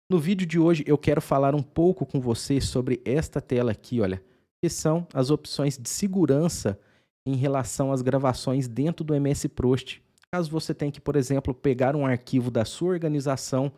No vídeo de hoje eu quero falar um pouco com você sobre esta tela aqui, olha, que são as opções de segurança em relação às gravações dentro do MS Prost. Caso você tenha que, por exemplo, pegar um arquivo da sua organização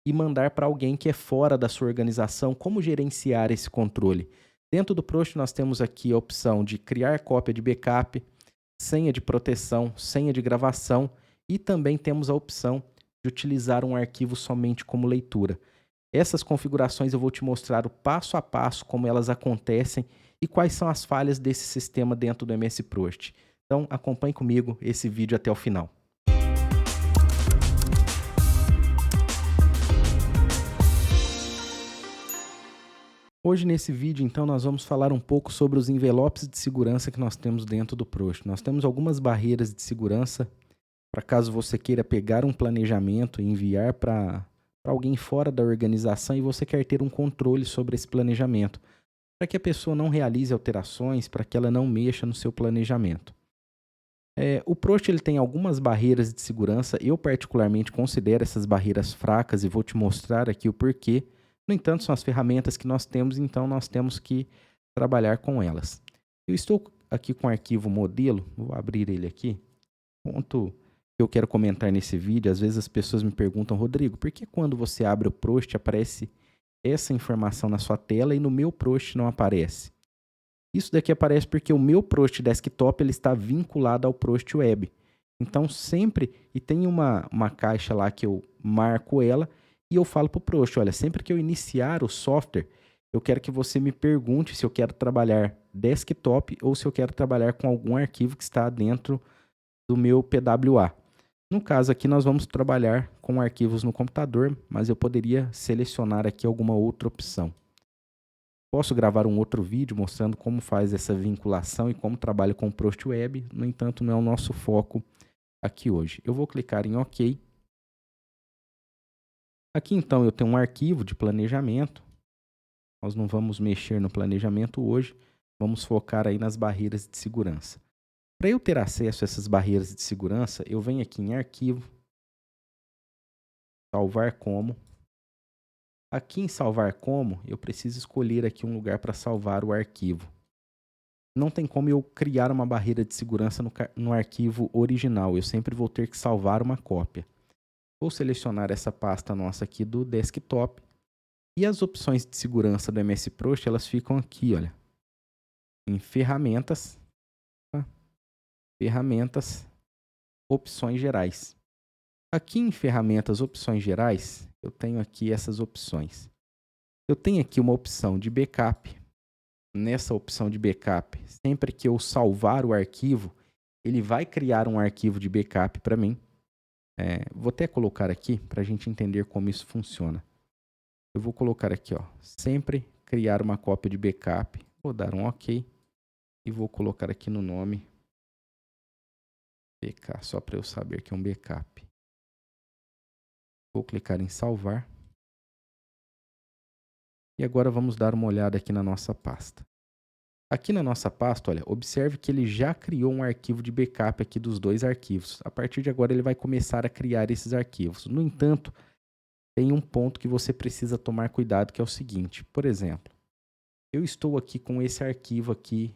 e mandar para alguém que é fora da sua organização, como gerenciar esse controle? Dentro do Prost nós temos aqui a opção de criar cópia de backup, senha de proteção, senha de gravação e também temos a opção de utilizar um arquivo somente como leitura. Essas configurações eu vou te mostrar o passo a passo como elas acontecem e quais são as falhas desse sistema dentro do MS Prost. Então acompanhe comigo esse vídeo até o final. Hoje nesse vídeo então nós vamos falar um pouco sobre os envelopes de segurança que nós temos dentro do Prost. Nós temos algumas barreiras de segurança para caso você queira pegar um planejamento e enviar para alguém fora da organização e você quer ter um controle sobre esse planejamento, para que a pessoa não realize alterações, para que ela não mexa no seu planejamento. O Prost ele tem algumas barreiras de segurança, eu particularmente considero essas barreiras fracas e vou te mostrar aqui o porquê. No entanto, são as ferramentas que nós temos, então nós temos que trabalhar com elas. Eu estou aqui com o arquivo modelo, vou abrir ele aqui. Ponto que eu quero comentar nesse vídeo, às vezes as pessoas me perguntam, Rodrigo, por que quando você abre o Prost aparece essa informação na sua tela e no meu Prost não aparece? Isso daqui aparece porque o meu Prost Desktop ele está vinculado ao Prost Web. Então sempre, e tem uma caixa lá que eu marco ela e eu falo para o Prost, olha, sempre que eu iniciar o software, eu quero que você me pergunte se eu quero trabalhar desktop ou se eu quero trabalhar com algum arquivo que está dentro do meu PWA. No caso aqui nós vamos trabalhar com arquivos no computador, mas eu poderia selecionar aqui alguma outra opção. Posso gravar um outro vídeo mostrando como faz essa vinculação e como trabalho com o Prost Web, no entanto não é o nosso foco aqui hoje. Eu vou clicar em OK. Aqui então eu tenho um arquivo de planejamento, nós não vamos mexer no planejamento hoje, vamos focar aí nas barreiras de segurança. Para eu ter acesso a essas barreiras de segurança, eu venho aqui em Arquivo, Salvar como. Aqui em Salvar como, eu preciso escolher aqui um lugar para salvar o arquivo. Não tem como eu criar uma barreira de segurança no arquivo original, eu sempre vou ter que salvar uma cópia. Vou selecionar essa pasta nossa aqui do desktop e as opções de segurança do MS Prost, elas ficam aqui, olha, em Ferramentas, Ferramentas, Opções Gerais. Aqui em Ferramentas, Opções Gerais, eu tenho aqui essas opções. Eu tenho aqui uma opção de backup. Nessa opção de backup, sempre que eu salvar o arquivo, ele vai criar um arquivo de backup para mim. Vou até colocar aqui para a gente entender como isso funciona. Eu vou colocar aqui, ó, sempre criar uma cópia de backup. Vou dar um OK e vou colocar aqui no nome BK, só para eu saber que é um backup. Vou clicar em salvar. E agora vamos dar uma olhada aqui na nossa pasta. Aqui na nossa pasta, olha, observe que ele já criou um arquivo de backup aqui dos dois arquivos. A partir de agora ele vai começar a criar esses arquivos. No entanto, tem um ponto que você precisa tomar cuidado, que é o seguinte. Por exemplo, eu estou aqui com esse arquivo aqui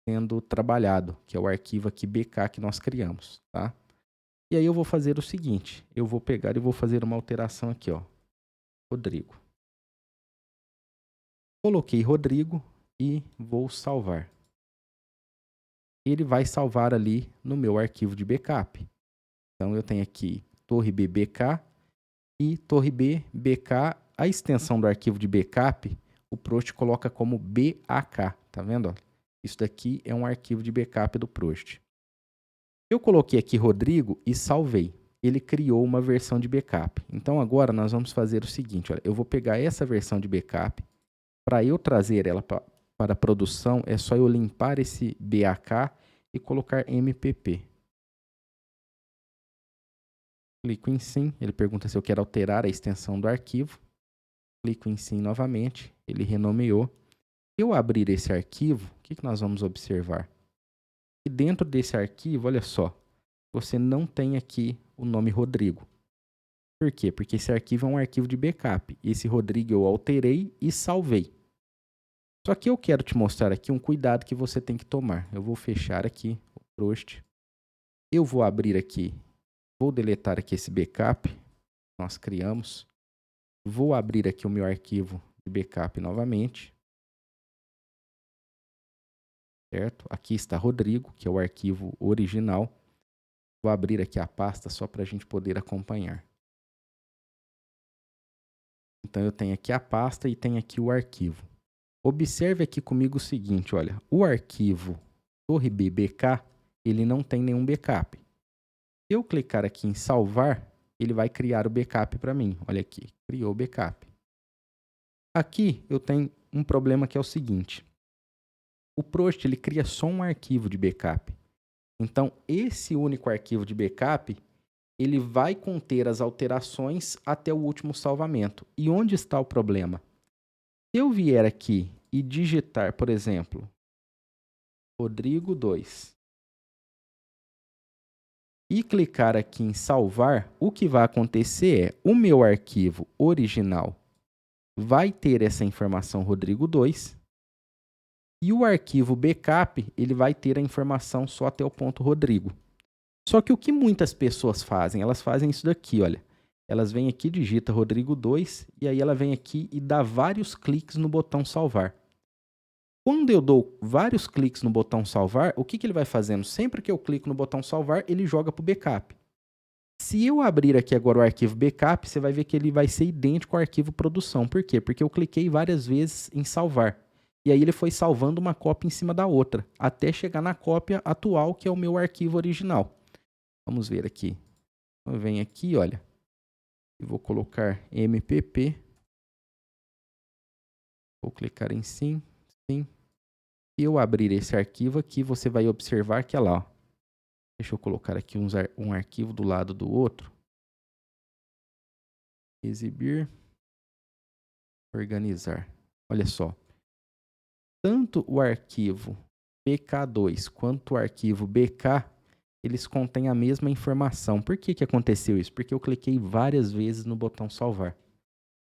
sendo trabalhado, que é o arquivo aqui BK que nós criamos, tá? E aí eu vou fazer o seguinte, eu vou pegar e vou fazer uma alteração aqui, ó, Rodrigo. Coloquei Rodrigo e vou salvar. Ele vai salvar ali no meu arquivo de backup. Então eu tenho aqui Torre B BK e Torre B BK, a extensão do arquivo de backup, o Prost coloca como BAK, tá vendo? Isso daqui é um arquivo de backup do Prost. Eu coloquei aqui Rodrigo e salvei. Ele criou uma versão de backup. Então agora nós vamos fazer o seguinte, olha, eu vou pegar essa versão de backup, para eu trazer ela para a produção, é só eu limpar esse BAK e colocar MPP. Clico em sim, ele pergunta se eu quero alterar a extensão do arquivo. Clico em sim novamente, ele renomeou. Se eu abrir esse arquivo, o que nós vamos observar? E dentro desse arquivo, olha só, você não tem aqui o nome Rodrigo. Por quê? Porque esse arquivo é um arquivo de backup. Esse Rodrigo eu alterei e salvei. Só que eu quero te mostrar aqui um cuidado que você tem que tomar. Eu vou fechar aqui o Prost. Eu vou abrir aqui, vou deletar aqui esse backup que nós criamos. Vou abrir aqui o meu arquivo de backup novamente. Certo? Aqui está Rodrigo, que é o arquivo original. Vou abrir aqui a pasta só para a gente poder acompanhar. Então, eu tenho aqui a pasta e tenho aqui o arquivo. Observe aqui comigo o seguinte, olha. O arquivo Torre B BK, ele não tem nenhum backup. Se eu clicar aqui em salvar, ele vai criar o backup para mim. Olha aqui, criou o backup. Aqui eu tenho um problema que é o seguinte. O Prost, ele cria só um arquivo de backup. Então, esse único arquivo de backup, ele vai conter as alterações até o último salvamento. E onde está o problema? Se eu vier aqui e digitar, por exemplo, Rodrigo 2, e clicar aqui em salvar, o que vai acontecer é, o meu arquivo original vai ter essa informação Rodrigo 2, e o arquivo backup, ele vai ter a informação só até o ponto Rodrigo. Só que o que muitas pessoas fazem? Elas fazem isso daqui, olha. Elas vêm aqui, digita Rodrigo 2, e aí ela vem aqui e dá vários cliques no botão salvar. Quando eu dou vários cliques no botão salvar, o que ele vai fazendo? Sempre que eu clico no botão salvar, ele joga para o backup. Se eu abrir aqui agora o arquivo backup, você vai ver que ele vai ser idêntico ao arquivo produção. Por quê? Porque eu cliquei várias vezes em salvar. E aí ele foi salvando uma cópia em cima da outra, até chegar na cópia atual, que é o meu arquivo original. Vamos ver aqui. Eu venho aqui, olha. E vou colocar MPP. Vou clicar em sim, sim. Se eu abrir esse arquivo aqui, você vai observar que, olha lá, ó. Deixa eu colocar aqui um arquivo do lado do outro. Exibir. Organizar. Olha só. Tanto o arquivo BK2 quanto o arquivo BK, eles contêm a mesma informação. Por que aconteceu isso? Porque eu cliquei várias vezes no botão salvar.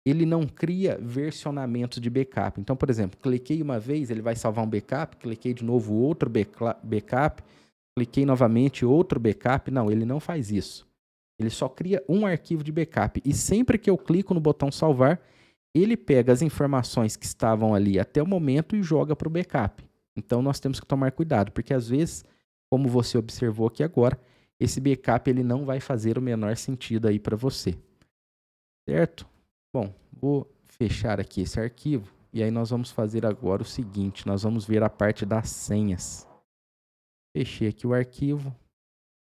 Ele não cria versionamentos de backup. Então, por exemplo, cliquei uma vez, ele vai salvar um backup, cliquei de novo outro backup, cliquei novamente outro backup. Não, ele não faz isso. Ele só cria um arquivo de backup. E sempre que eu clico no botão salvar, ele pega as informações que estavam ali até o momento e joga para o backup. Então, nós temos que tomar cuidado, porque às vezes, como você observou aqui agora, esse backup ele não vai fazer o menor sentido aí para você. Certo? Bom, vou fechar aqui esse arquivo e aí nós vamos fazer agora o seguinte, nós vamos ver a parte das senhas. Fechei aqui o arquivo.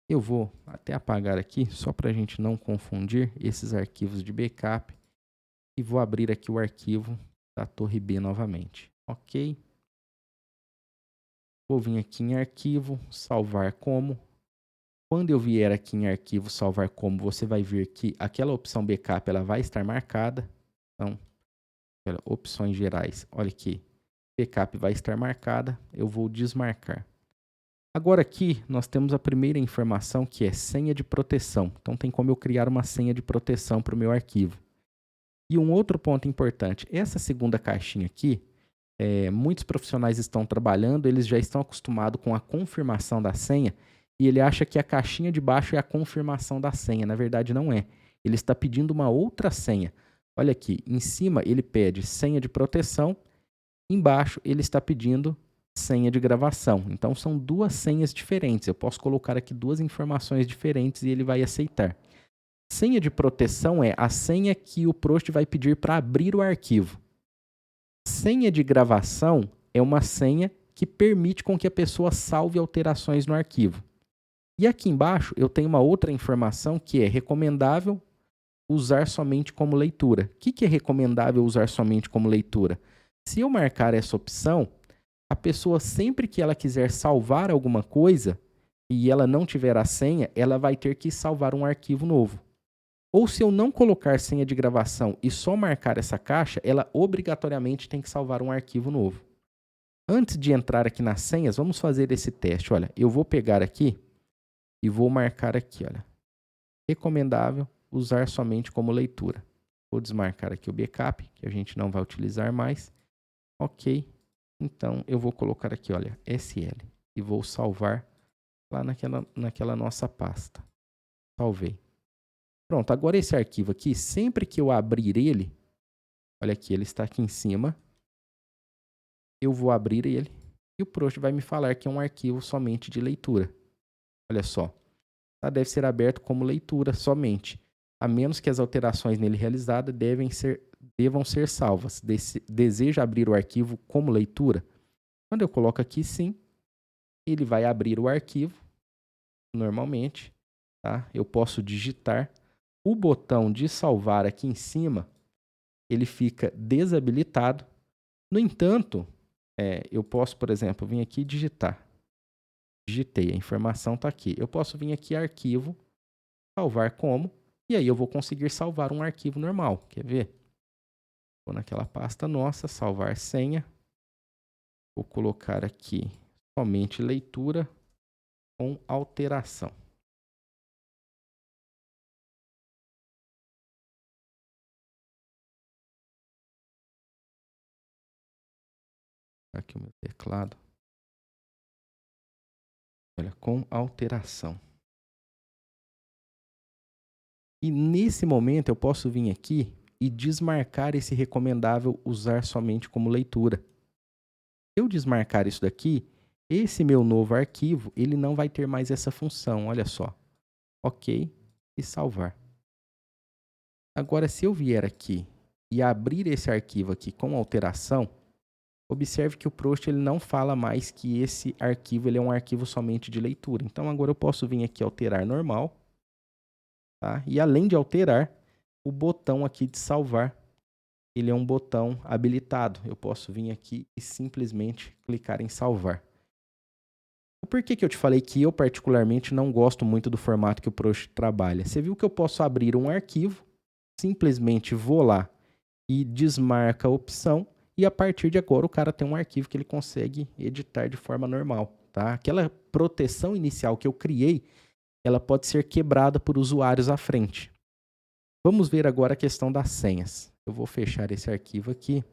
Eu vou até apagar aqui, só para a gente não confundir esses arquivos de backup. E vou abrir aqui o arquivo da Torre B novamente. Ok. Vou vir aqui em arquivo, salvar como. Quando eu vier aqui em arquivo, salvar como, você vai ver que aquela opção backup ela vai estar marcada. Então, opções gerais, olha aqui. Backup vai estar marcada, eu vou desmarcar. Agora aqui nós temos a primeira informação que é senha de proteção. Então tem como eu criar uma senha de proteção para o meu arquivo. E um outro ponto importante, essa segunda caixinha aqui, muitos profissionais estão trabalhando, eles já estão acostumados com a confirmação da senha e ele acha que a caixinha de baixo é a confirmação da senha. Na verdade não é. Ele está pedindo uma outra senha. Olha aqui, em cima ele pede senha de proteção, embaixo ele está pedindo senha de gravação. Então são duas senhas diferentes. Eu posso colocar aqui duas informações diferentes e ele vai aceitar. Senha de proteção é a senha que o Prost vai pedir para abrir o arquivo. Senha de gravação é uma senha que permite com que a pessoa salve alterações no arquivo. E aqui embaixo eu tenho uma outra informação que é recomendável usar somente como leitura. O que é recomendável usar somente como leitura? Se eu marcar essa opção, a pessoa sempre que ela quiser salvar alguma coisa e ela não tiver a senha, ela vai ter que salvar um arquivo novo. Ou se eu não colocar senha de gravação e só marcar essa caixa, ela obrigatoriamente tem que salvar um arquivo novo. Antes de entrar aqui nas senhas, vamos fazer esse teste. Olha, eu vou pegar aqui e vou marcar aqui, olha, recomendável usar somente como leitura. Vou desmarcar aqui o backup, que a gente não vai utilizar mais. Ok. Então, eu vou colocar aqui, olha, SL. E vou salvar lá naquela nossa pasta. Salvei. Pronto, agora esse arquivo aqui, sempre que eu abrir ele, olha aqui, ele está aqui em cima. Eu vou abrir ele e o Prost vai me falar que é um arquivo somente de leitura. Olha só, tá? Deve ser aberto como leitura somente, a menos que as alterações nele realizadas devam ser salvas. Deseja abrir o arquivo como leitura? Quando eu coloco aqui sim, ele vai abrir o arquivo normalmente. Tá? Eu posso digitar. O botão de salvar aqui em cima, ele fica desabilitado. No entanto, eu posso, por exemplo, vir aqui e digitar. Digitei, a informação está aqui. Eu posso vir aqui, arquivo, salvar como, e aí eu vou conseguir salvar um arquivo normal. Quer ver? Vou naquela pasta nossa, salvar senha. Vou colocar aqui somente leitura com alteração. Aqui o meu teclado. Olha, com alteração. E nesse momento eu posso vir aqui e desmarcar esse recomendável usar somente como leitura. Se eu desmarcar isso daqui, esse meu novo arquivo, ele não vai ter mais essa função, olha só. Ok, e salvar. Agora, se eu vier aqui e abrir esse arquivo aqui com alteração, observe que o Prost ele não fala mais que esse arquivo ele é um arquivo somente de leitura. Então, agora eu posso vir aqui alterar normal. Tá? E além de alterar, o botão aqui de salvar, ele é um botão habilitado. Eu posso vir aqui e simplesmente clicar em salvar. Por que eu te falei que eu particularmente não gosto muito do formato que o Prost trabalha? Você viu que eu posso abrir um arquivo, simplesmente vou lá e desmarca a opção, e a partir de agora o cara tem um arquivo que ele consegue editar de forma normal. Tá? Aquela proteção inicial que eu criei, ela pode ser quebrada por usuários à frente. Vamos ver agora a questão das senhas. Eu vou fechar esse arquivo aqui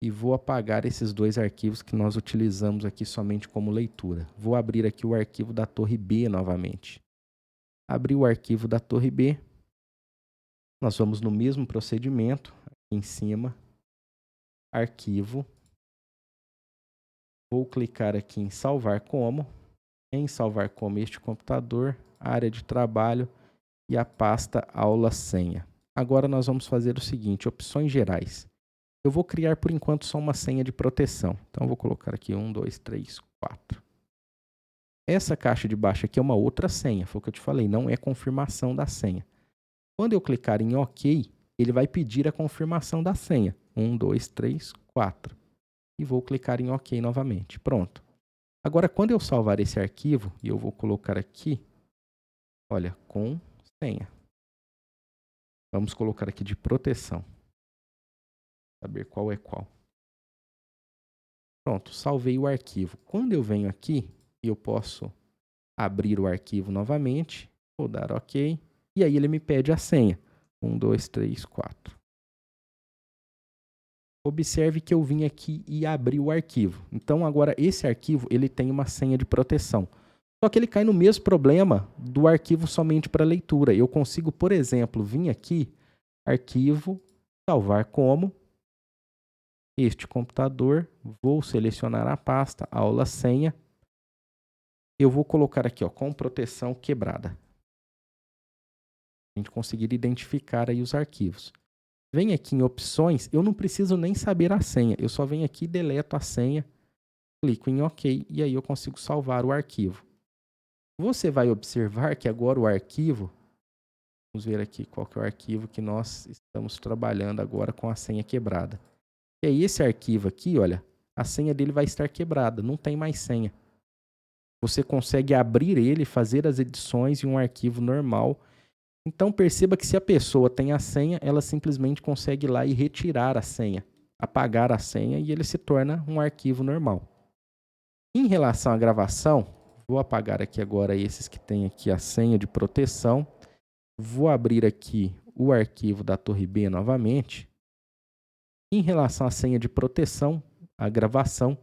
e vou apagar esses dois arquivos que nós utilizamos aqui somente como leitura. Vou abrir aqui o arquivo da torre B novamente. Abri o arquivo da torre B. Nós vamos no mesmo procedimento, aqui em cima, arquivo. Vou clicar aqui em salvar como. Em salvar como este computador, área de trabalho e a pasta aula senha. Agora nós vamos fazer o seguinte, opções gerais. Eu vou criar por enquanto só uma senha de proteção. Então eu vou colocar aqui 1, 2, 3, 4. Essa caixa de baixo aqui é uma outra senha, foi o que eu te falei, não é confirmação da senha. Quando eu clicar em OK, ele vai pedir a confirmação da senha. 1, 2, 3, 4. E vou clicar em OK novamente. Pronto. Agora, quando eu salvar esse arquivo, e eu vou colocar aqui, olha, com senha. Vamos colocar aqui de proteção. Saber qual é qual. Pronto, salvei o arquivo. Quando eu venho aqui, eu posso abrir o arquivo novamente, vou dar OK, e aí ele me pede a senha. 1, 2, 3, 4. Observe que eu vim aqui e abri o arquivo. Então, agora, esse arquivo ele tem uma senha de proteção. Só que ele cai no mesmo problema do arquivo somente para leitura. Eu consigo, por exemplo, vir aqui, arquivo, salvar como este computador, vou selecionar a pasta, aula senha. Eu vou colocar aqui, ó, com proteção quebrada. A gente conseguir identificar aí os arquivos. Vem aqui em opções, eu não preciso nem saber a senha. Eu só venho aqui, deleto a senha, clico em OK e aí eu consigo salvar o arquivo. Você vai observar que agora o arquivo, vamos ver aqui qual que é o arquivo que nós estamos trabalhando agora com a senha quebrada. E aí esse arquivo aqui, olha, a senha dele vai estar quebrada, não tem mais senha. Você consegue abrir ele, fazer as edições em um arquivo normal. Então perceba que se a pessoa tem a senha, ela simplesmente consegue ir lá e retirar a senha, apagar a senha e ele se torna um arquivo normal. Em relação à gravação, vou apagar aqui agora esses que tem aqui a senha de proteção Vou abrir aqui o arquivo da torre B novamente. Em relação à senha de proteção, a gravação,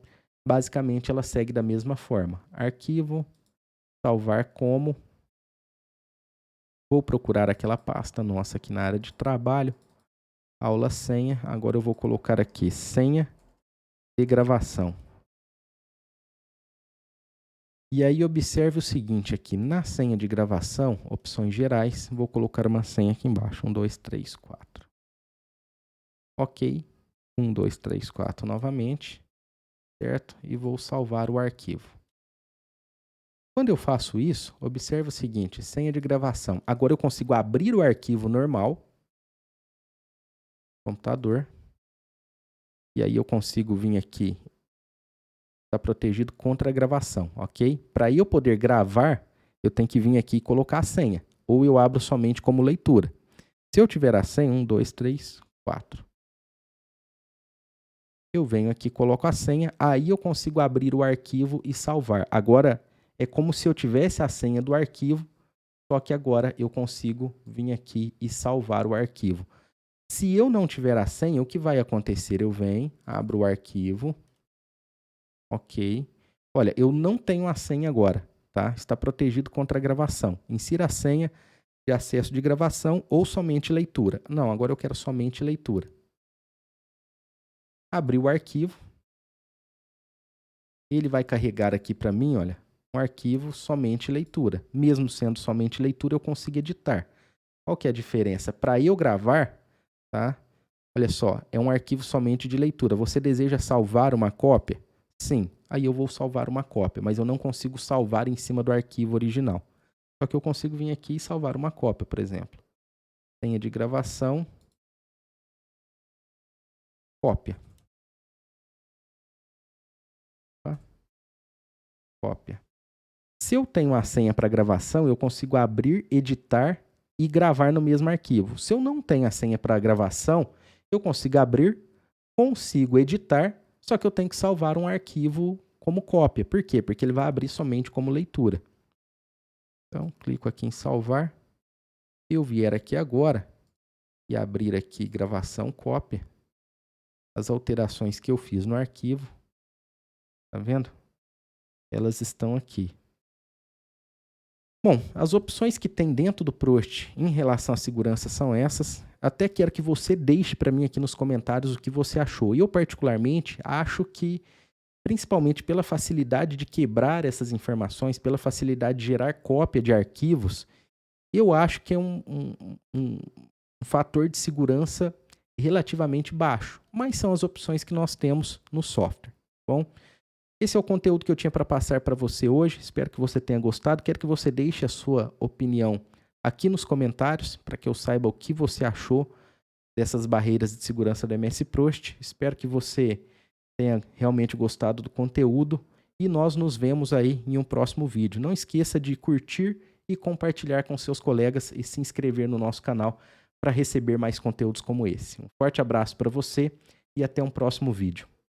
basicamente ela segue da mesma forma. Arquivo, salvar como. Vou procurar aquela pasta nossa aqui na área de trabalho. Aula senha. Agora eu vou colocar aqui senha de gravação. E aí observe o seguinte aqui, na senha de gravação, opções gerais, vou colocar uma senha aqui embaixo, 1, 2, 3, 4. Ok, 1, 2, 3, 4 novamente, certo? E vou salvar o arquivo. Quando eu faço isso, observe o seguinte, senha de gravação. Agora eu consigo abrir o arquivo normal, computador, e aí eu consigo vir aqui, está protegido contra a gravação, ok? Para eu poder gravar, eu tenho que vir aqui e colocar a senha, ou eu abro somente como leitura. Se eu tiver a senha, 1, 2, 3, 4. Eu venho aqui, coloco a senha, aí eu consigo abrir o arquivo e salvar. Agora, é como se eu tivesse a senha do arquivo, só que agora eu consigo vir aqui e salvar o arquivo. Se eu não tiver a senha, o que vai acontecer? Eu venho, abro o arquivo. Ok. Olha, eu não tenho a senha agora, tá? Está protegido contra a gravação. Insira a senha de acesso de gravação ou somente leitura. Não, agora eu quero somente leitura. Abri o arquivo. Ele vai carregar aqui para mim, olha, um arquivo somente leitura. Mesmo sendo somente leitura, eu consigo editar. Qual que é a diferença? Para eu gravar, tá? Olha só, é um arquivo somente de leitura. Você deseja salvar uma cópia? Sim, aí eu vou salvar uma cópia, mas eu não consigo salvar em cima do arquivo original. Só que eu consigo vir aqui e salvar uma cópia, por exemplo. Senha de gravação, cópia. Tá? Cópia. Se eu tenho a senha para gravação, eu consigo abrir, editar e gravar no mesmo arquivo. Se eu não tenho a senha para gravação, eu consigo abrir, consigo editar, só que eu tenho que salvar um arquivo como cópia. Por quê? Porque ele vai abrir somente como leitura. Então, clico aqui em salvar. Se eu vier aqui agora e abrir aqui gravação cópia, as alterações que eu fiz no arquivo, tá vendo? Elas estão aqui. Bom, as opções que tem dentro do Prost em relação à segurança são essas. Até quero que você deixe para mim aqui nos comentários o que você achou. Eu, particularmente, acho que, principalmente pela facilidade de quebrar essas informações, pela facilidade de gerar cópia de arquivos, eu acho que é um fator de segurança relativamente baixo. Mas são as opções que nós temos no software. Bom, esse é o conteúdo que eu tinha para passar para você hoje. Espero que você tenha gostado. Quero que você deixe a sua opinião aqui nos comentários para que eu saiba o que você achou dessas barreiras de segurança do MS Prost. Espero que você tenha realmente gostado do conteúdo e nós nos vemos aí em um próximo vídeo. Não esqueça de curtir e compartilhar com seus colegas e se inscrever no nosso canal para receber mais conteúdos como esse. Um forte abraço para você e até um próximo vídeo.